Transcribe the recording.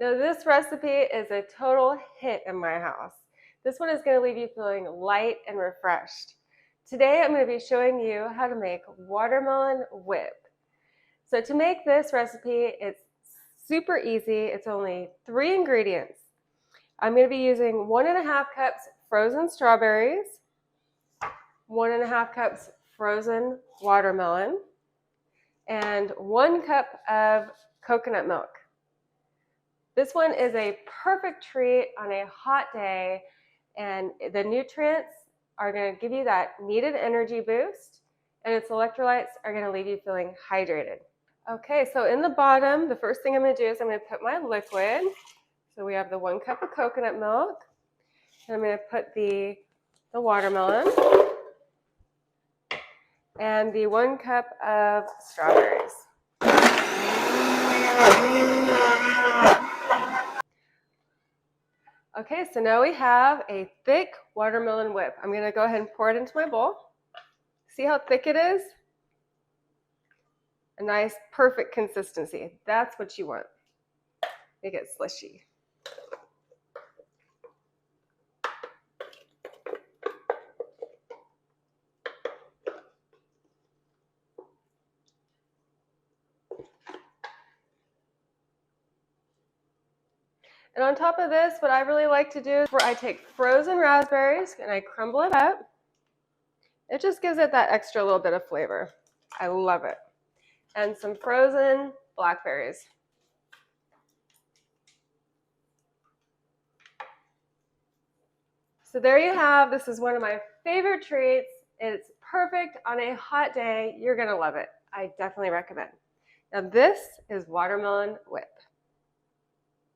Now this recipe is a total hit in my house. This one is going to leave you feeling light and refreshed. Today I'm going to be showing you how to make watermelon whip. So to make this recipe, it's super easy. It's only 3 ingredients. I'm going to be using 1.5 cups frozen strawberries, 1.5 cups frozen watermelon, and 1 cup of coconut milk. This one is a perfect treat on a hot day, and the nutrients are going to give you that needed energy boost, and its electrolytes are going to leave you feeling hydrated. Okay, so in the bottom, the first thing I'm going to do is I'm going to put my liquid. So we have the 1 cup of coconut milk, and I'm going to put the watermelon and the 1 cup of strawberries. Okay, so now we have a thick watermelon whip. I'm going to go ahead and pour it into my bowl. See how thick it is? A nice, perfect consistency. That's what you want. Make it slushy. And on top of this, what I really like to do is where I take frozen raspberries and I crumble it up. It just gives it that extra little bit of flavor. I love it. And some frozen blackberries. So there you have, this is one of my favorite treats. It's perfect on a hot day. You're gonna love it. I definitely recommend. Now this is watermelon whip.